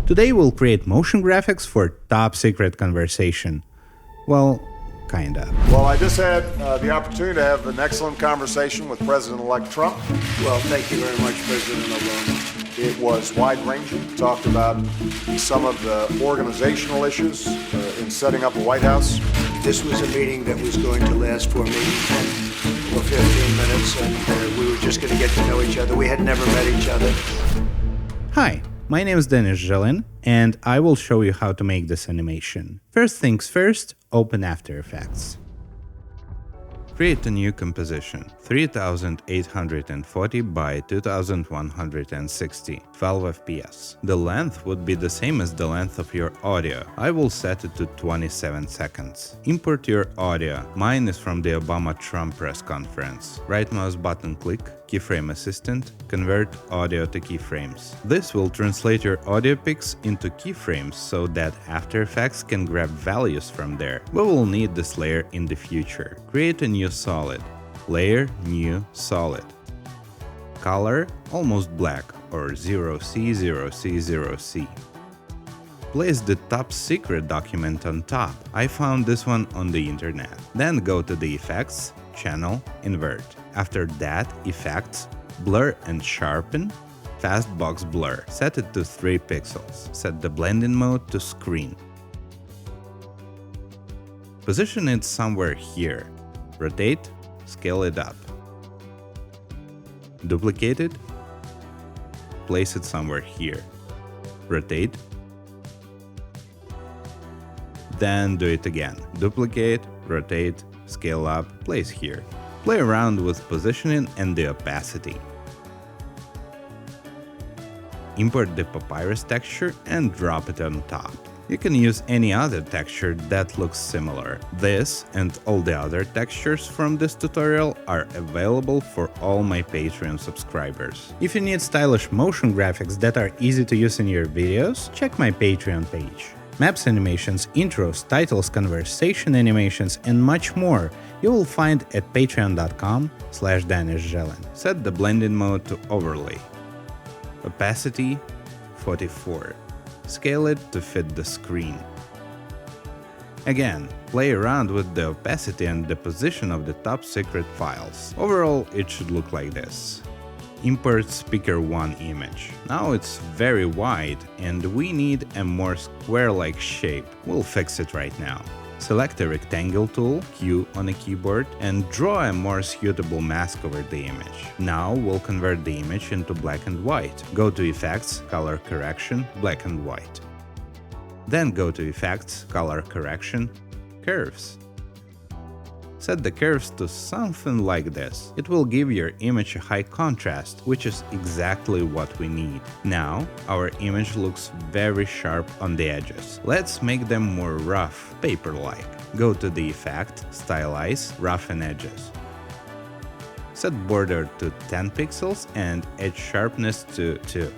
Today we'll create motion graphics for Top Secret Conversation. Well, kinda. Well, I just had the opportunity to have an excellent conversation with President-elect Trump. Well, thank you very much, President Obama. It was wide-ranging, talked about some of the organizational issues in setting up a White House. This was a meeting that was going to last for maybe 10 or 15 minutes, and we were just going to get to know each other. We had never met each other. Hi, my name is Denis Zhelin, and I will show you how to make this animation. First things first, open After Effects. Create a new composition, 3840 by 2160, 12 fps. The length would be the same as the length of your audio. I will set it to 27 seconds. Import your audio. Mine is from the Obama-Trump press conference. Right mouse button click, Keyframe Assistant, convert audio to keyframes. This will translate your audio pics into keyframes so that After Effects can grab values from there. We will need this layer in the future. Create a new solid. Layer, new, solid. Color, almost black, or 0C, 0C, 0C. Place the Top Secret document on top. I found this one on the internet. Then go to the Effects, Channel, Invert. After that, Effects, Blur and Sharpen, Fast Box Blur. Set it to 3 pixels. Set the blending mode to Screen. Position it somewhere here. Rotate, scale it up. Duplicate it. Place it somewhere here. Rotate. Then do it again. Duplicate, rotate, scale up, place here. Play around with positioning and the opacity. Import the papyrus texture and drop it on top. You can use any other texture that looks similar. This and all the other textures from this tutorial are available for all my Patreon subscribers. If you need stylish motion graphics that are easy to use in your videos, check my Patreon page. Maps animations, intros, titles, conversation animations, and much more you will find at patreon.com/DenisZhelin. Set the blending mode to overlay. Opacity 44. Scale it to fit the screen. Again, play around with the opacity and the position of the top secret files. Overall, it should look like this. Import Speaker 1 image. Now it's very wide and we need a more square-like shape. We'll fix it right now. Select a rectangle tool, Q on a keyboard, and draw a more suitable mask over the image. Now we'll convert the image into black and white. Go to Effects, Color Correction, Black and White. Then go to Effects, Color Correction, Curves. Set the curves to something like this. It will give your image a high contrast, which is exactly what we need. Now, our image looks very sharp on the edges. Let's make them more rough, paper-like. Go to the Effect, Stylize, Roughen Edges. Set border to 10 pixels and edge sharpness to 2.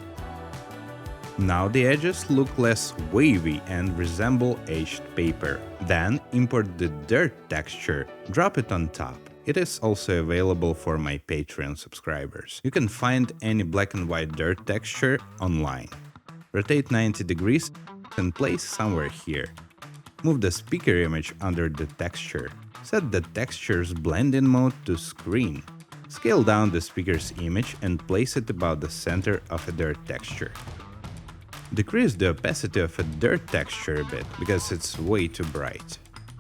Now the edges look less wavy and resemble aged paper. Then import the dirt texture, drop it on top. It is also available for my Patreon subscribers. You can find any black and white dirt texture online. Rotate 90 degrees and place somewhere here. Move the speaker image under the texture. Set the texture's blending mode to Screen. Scale down the speaker's image and place it about the center of a dirt texture. Decrease the opacity of a dirt texture a bit, because it's way too bright.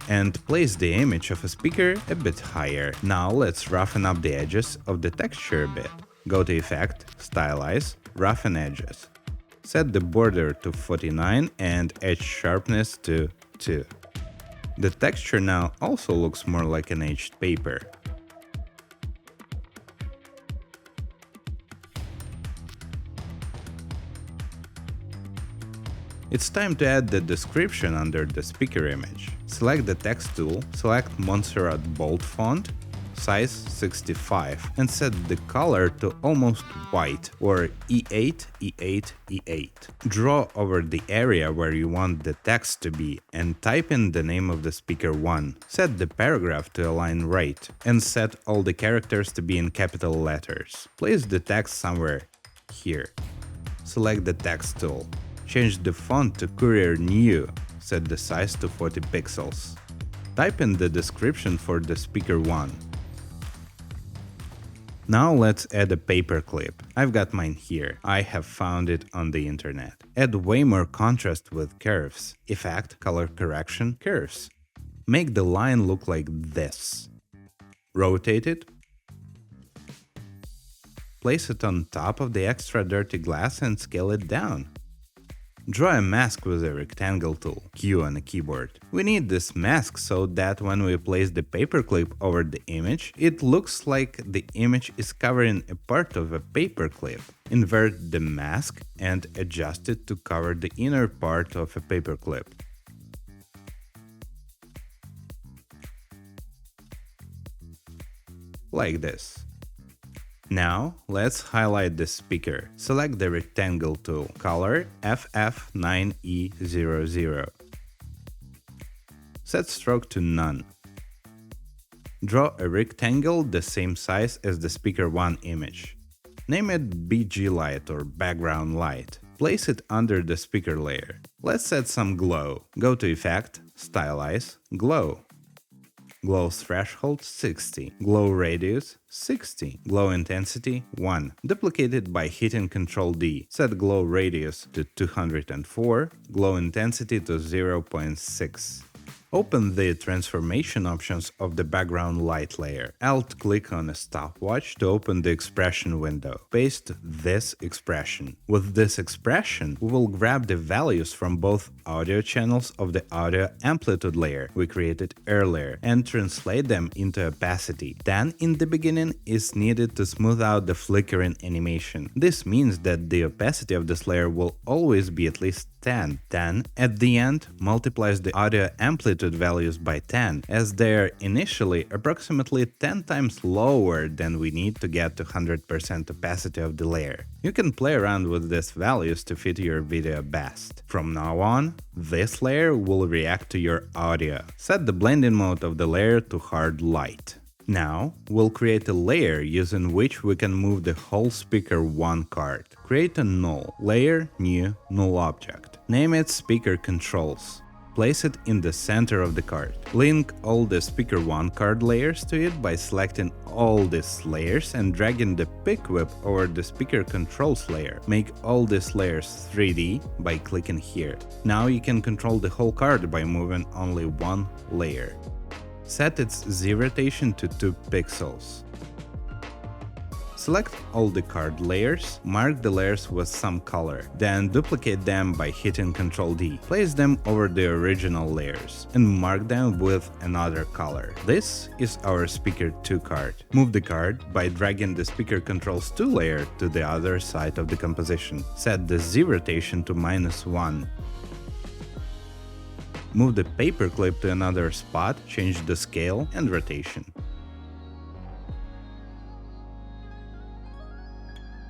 And place the image of a speaker a bit higher. Now let's roughen up the edges of the texture a bit. Go to Effect, Stylize, Roughen Edges. Set the border to 49 and edge sharpness to 2. The texture now also looks more like an aged paper. It's time to add the description under the speaker image. Select the text tool, select Montserrat Bold font, size 65, and set the color to almost white, or E8, E8, E8. Draw over the area where you want the text to be and type in the name of the speaker 1. Set the paragraph to align right, and set all the characters to be in capital letters. Place the text somewhere here. Select the text tool. Change the font to Courier New, set the size to 40 pixels. Type in the description for the speaker 1. Now let's add a paperclip. I've got mine here. I have found it on the internet. Add way more contrast with curves. Effect, color correction, curves. Make the line look like this. Rotate it. Place it on top of the extra dirty glass and scale it down. Draw a mask with a rectangle tool, Q on a keyboard. We need this mask so that when we place the paperclip over the image, it looks like the image is covering a part of a paperclip. Invert the mask and adjust it to cover the inner part of a paperclip. Like this. Now, let's highlight the speaker. Select the rectangle tool, color FF9E00. Set stroke to none. Draw a rectangle the same size as the speaker 1 image. Name it BG light or background light. Place it under the speaker layer. Let's set some glow. Go to Effect, Stylize, Glow. Glow threshold 60, glow radius 60, glow intensity 1. Duplicate it by hitting Ctrl D. Set glow radius to 204, glow intensity to 0.6. Open the transformation options of the background light layer. Alt-click on a stopwatch to open the expression window. Paste this expression. With this expression, we will grab the values from both audio channels of the audio amplitude layer we created earlier and translate them into opacity. 10 in the beginning is needed to smooth out the flickering animation. This means that the opacity of this layer will always be at least 10. 10 at the end multiplies the audio amplitude values by 10, as they are initially approximately 10 times lower than we need to get to 100% opacity of the layer. You can play around with these values to fit your video best. From now on, this layer will react to your audio. Set the blending mode of the layer to hard light. Now, we'll create a layer using which we can move the whole speaker 1 card. Create a null, layer, new, null object. Name it Speaker Controls. Place it in the center of the card. Link all the speaker 1 card layers to it by selecting all these layers and dragging the pick whip over the speaker controls layer. Make all these layers 3D by clicking here. Now you can control the whole card by moving only one layer. Set its Z rotation to 2 pixels. Select all the card layers, mark the layers with some color, then duplicate them by hitting Ctrl D. Place them over the original layers and mark them with another color. This is our speaker 2 card. Move the card by dragging the speaker controls 2 layer to the other side of the composition. Set the Z rotation to -1. Move the paperclip to another spot, change the scale and rotation.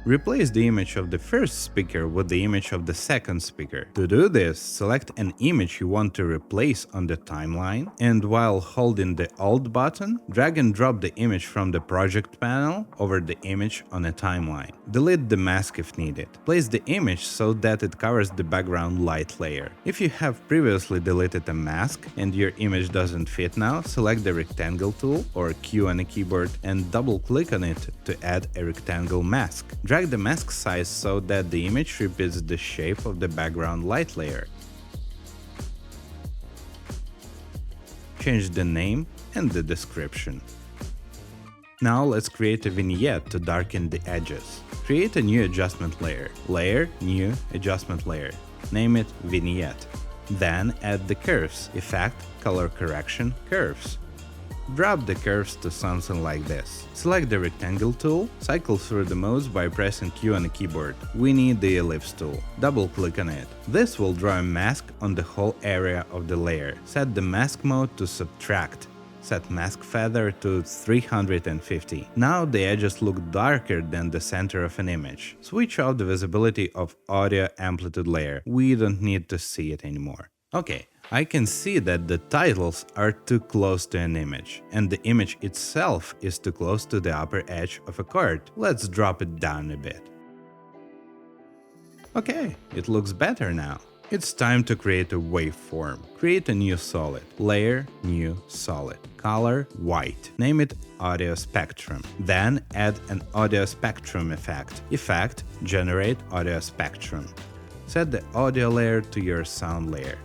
Replace the image of the first speaker with the image of the second speaker. To do this, select an image you want to replace on the timeline, and while holding the Alt button, drag and drop the image from the project panel over the image on a timeline. Delete the mask if needed. Place the image so that it covers the background light layer. If you have previously deleted a mask and your image doesn't fit now, select the rectangle tool or Q on a keyboard and double-click on it to add a rectangle mask. Drag the mask size so that the image repeats the shape of the background light layer. Change the name and the description. Now let's create a vignette to darken the edges. Create a new adjustment layer. Layer, new, adjustment layer. Name it Vignette. Then add the curves, effect, color correction, curves. Drop the curves to something like this. Select the rectangle tool, cycle through the modes by pressing Q on the keyboard. We need the ellipse tool. Double-click on it. This will draw a mask on the whole area of the layer. Set the mask mode to subtract. Set mask feather to 350. Now the edges look darker than the center of an image. Switch off the visibility of audio amplitude layer. We don't need to see it anymore. Okay. I can see that the titles are too close to an image, and the image itself is too close to the upper edge of a card. Let's drop it down a bit. Okay, it looks better now. It's time to create a waveform. Create a new solid. Layer, new solid. Color, white. Name it audio spectrum. Then add an audio spectrum effect. Effect, generate audio spectrum. Set the audio layer to your sound layer.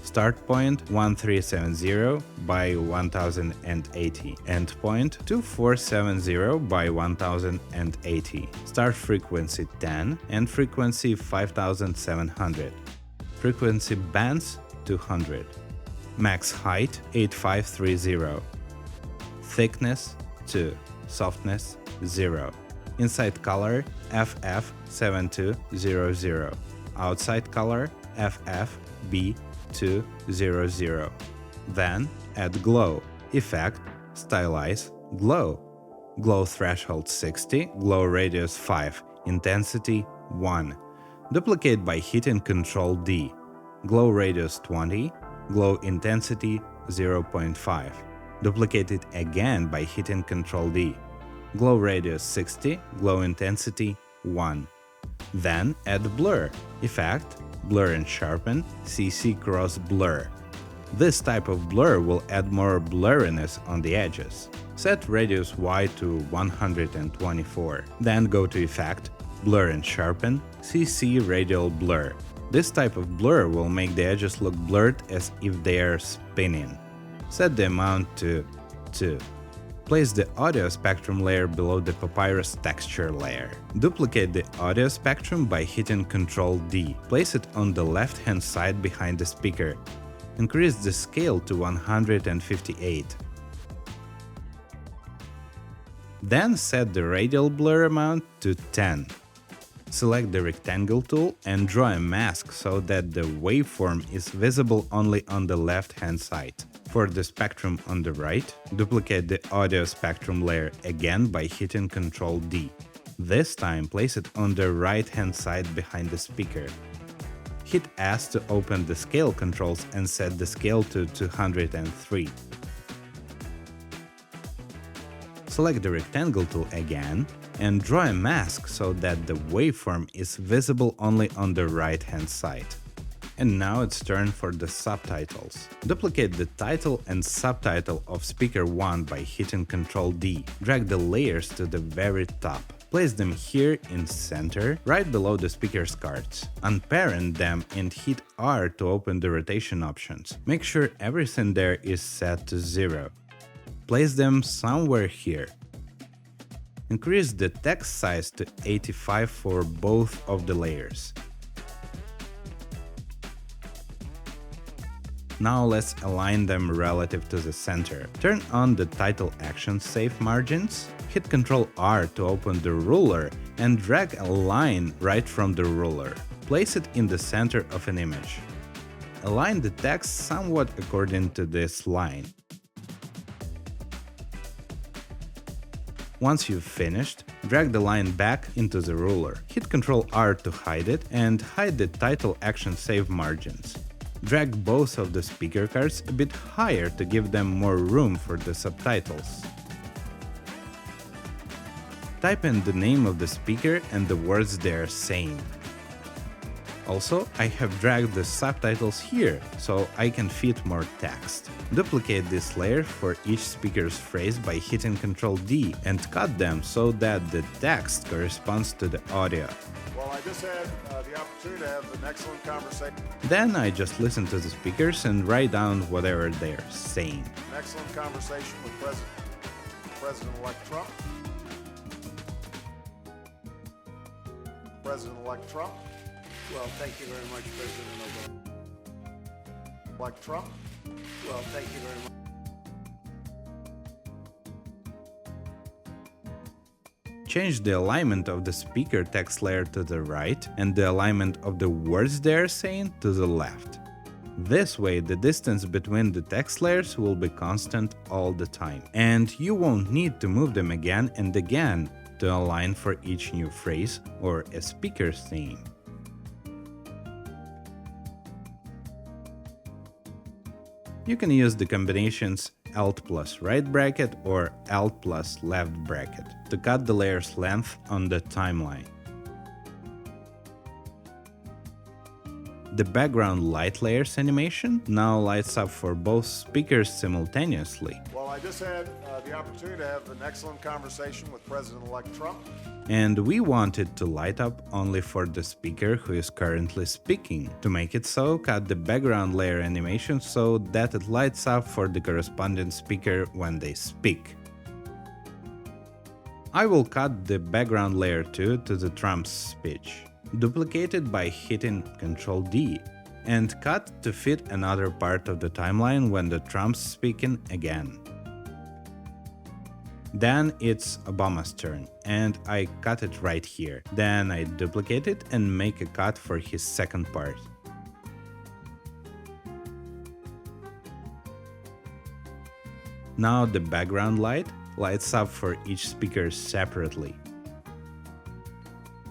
Start point 1370 by 1080. End point 2470 by 1080. Start frequency 10 and frequency 5700. Frequency bands 200. Max height 8530. Thickness 2. Softness 0. Inside color FF7200. Outside color FFB200. Then add glow. Effect, stylize, glow. Glow threshold 60, glow radius 5, intensity 1. Duplicate by hitting Ctrl D. Glow radius 20, glow intensity 0.5. Duplicate it again by hitting Ctrl D. Glow radius 60, glow intensity 1. Then add blur. Effect, blur and sharpen, CC cross blur. This type of blur will add more blurriness on the edges. Set radius Y to 124. Then go to Effect, blur and sharpen, CC radial blur. This type of blur will make the edges look blurred as if they are spinning. Set the amount to 2. Place the audio spectrum layer below the papyrus texture layer. Duplicate the audio spectrum by hitting Ctrl D. Place it on the left-hand side behind the speaker. Increase the scale to 158. Then set the radial blur amount to 10. Select the rectangle tool and draw a mask so that the waveform is visible only on the left-hand side. For the spectrum on the right, duplicate the audio spectrum layer again by hitting Ctrl D. This time place it on the right-hand side behind the speaker. Hit S to open the scale controls and set the scale to 203. Select the rectangle tool again and draw a mask so that the waveform is visible only on the right-hand side. And now it's turn for the subtitles. Duplicate the title and subtitle of speaker 1 by hitting Ctrl D. Drag the layers to the very top. Place them here in center, right below the speaker's cards. Unparent them and hit R to open the rotation options. Make sure everything there is set to 0. Place them somewhere here. Increase the text size to 85 for both of the layers. Now let's align them relative to the center. Turn on the title action save margins. Hit Ctrl R to open the ruler and drag a line right from the ruler. Place it in the center of an image. Align the text somewhat according to this line. Once you've finished, drag the line back into the ruler. Hit Ctrl R to hide it and hide the title action save margins. Drag both of the speaker cards a bit higher to give them more room for the subtitles. Type in the name of the speaker and the words they are saying. Also, I have dragged the subtitles here, so I can fit more text. Duplicate this layer for each speaker's phrase by hitting Ctrl D and cut them so that the text corresponds to the audio. Well, I just had the opportunity to have an excellent conversation. Then I just listen to the speakers and write down whatever they're saying. An excellent conversation with President-elect Trump. President-elect Trump. Well, thank you very much, President Obama. Elect Trump. Well, thank you very much. Change the alignment of the speaker text layer to the right and the alignment of the words they are saying to the left. This way, the distance between the text layers will be constant all the time, and you won't need to move them again and again to align for each new phrase or a speaker's theme. You can use the combinations Alt plus right bracket or Alt plus left bracket to cut the layer's length on the timeline. The background light layers animation now lights up for both speakers simultaneously. Well, I just had the opportunity to have an excellent conversation with President-elect Trump. And we want it to light up only for the speaker who is currently speaking. To make it so, cut the background layer animation so that it lights up for the corresponding speaker when they speak. I will cut the background layer 2 to the Trump's speech. Duplicate it by hitting Ctrl D, and cut to fit another part of the timeline when the Trump's speaking again. Then it's Obama's turn, and I cut it right here. Then I duplicate it and make a cut for his second part. Now the background light lights up for each speaker separately.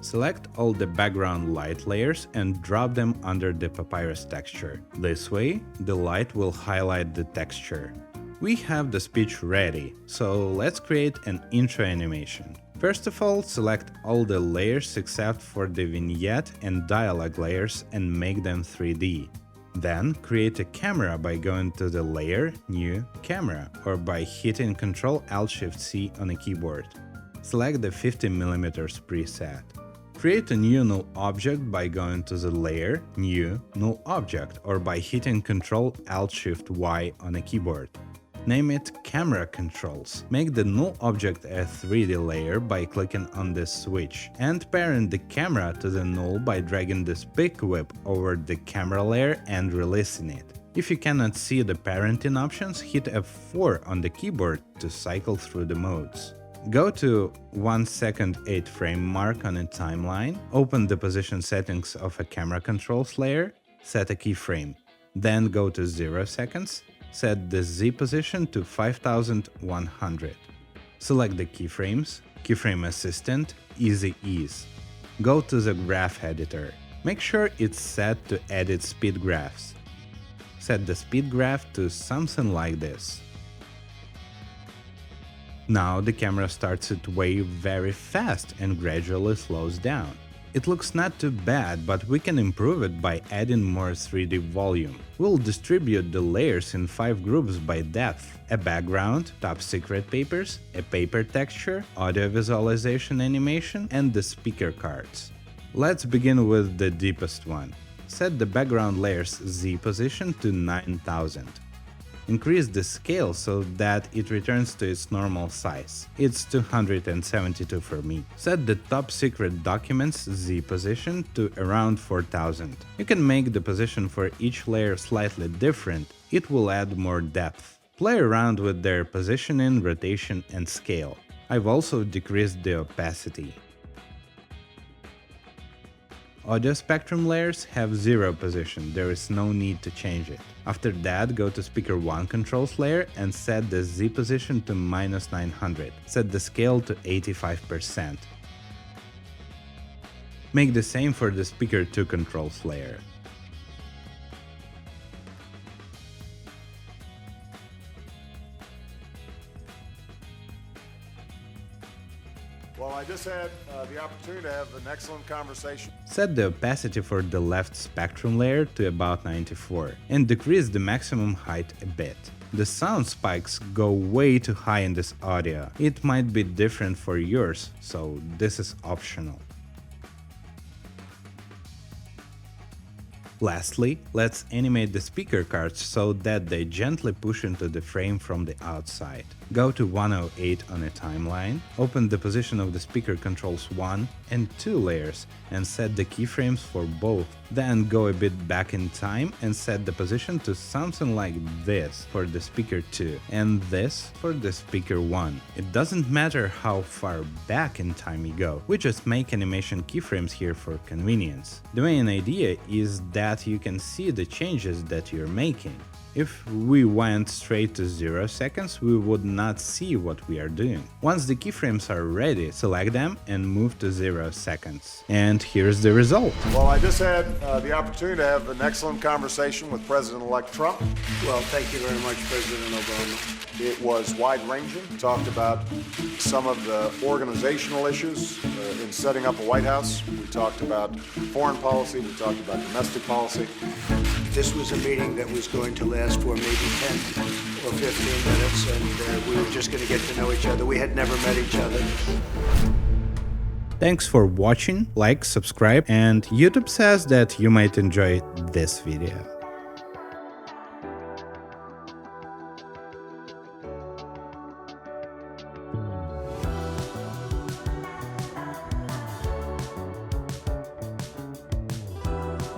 Select all the background light layers and drop them under the papyrus texture. This way, the light will highlight the texture. We have the speech ready, so let's create an intro animation. First of all, select all the layers except for the vignette and dialogue layers and make them 3D. Then create a camera by going to the layer, New, Camera, or by hitting Ctrl-Alt-Shift-C on a keyboard. Select the 50mm preset. Create a new null object by going to the layer, New, Null Object, or by hitting Ctrl-Alt-Shift-Y on a keyboard. Name it Camera Controls. Make the null object a 3D layer by clicking on this switch, and parent the camera to the null by dragging this big whip over the camera layer and releasing it. If you cannot see the parenting options, hit F4 on the keyboard to cycle through the modes. Go to 1 second 8 frame mark on a timeline, open the position settings of a camera controls layer, set a keyframe. Then go to 0 seconds, set the Z position to 5100. Select the keyframes, Keyframe Assistant, Easy Ease. Go to the graph editor. Make sure it's set to edit speed graphs. Set the speed graph to something like this. Now the camera starts its wave very fast and gradually slows down. It looks not too bad, but we can improve it by adding more 3D volume. We'll distribute the layers in 5 groups by depth: a background, top secret papers, a paper texture, audio visualization animation, and the speaker cards. Let's begin with the deepest one. Set the background layer's Z position to 9000. Increase the scale so that it returns to its normal size. It's 272 for me. Set the top secret documents Z position to around 4000. You can make the position for each layer slightly different, it will add more depth. Play around with their positioning, rotation and scale. I've also decreased the opacity. Audio spectrum layers have 0 position, there is no need to change it. After that, go to Speaker 1 controls layer and set the Z position to -900. Set the scale to 85%. Make the same for the Speaker 2 controls layer. Well, I just had the opportunity to have an excellent conversation. Set the opacity for the left spectrum layer to about 94 and decrease the maximum height a bit. The sound spikes go way too high in this audio. It might be different for yours, so this is optional. Lastly, let's animate the speaker cards so that they gently push into the frame from the outside. Go to 108 on a timeline, open the position of the speaker controls 1 and 2 layers and set the keyframes for both. Then go a bit back in time and set the position to something like this for the speaker 2 and this for the speaker 1. It doesn't matter how far back in time you go, we just make animation keyframes here for convenience. The main idea is that you can see the changes that you're making. If we went straight to 0 seconds, we would not see what we are doing. Once the keyframes are ready, select them and move to 0 seconds. And here's the result. Well, I just had the opportunity to have an excellent conversation with President-elect Trump. Well, thank you very much, President Obama. It was wide-ranging. Talked about some of the organizational issues in setting up a White House. We talked about foreign policy. We talked about domestic policy. This was a meeting that was going to last for maybe 10 or 15 minutes, and we were just going to get to know each other. We had never met each other. Thanks for watching, like, subscribe, and YouTube says that you might enjoy this video.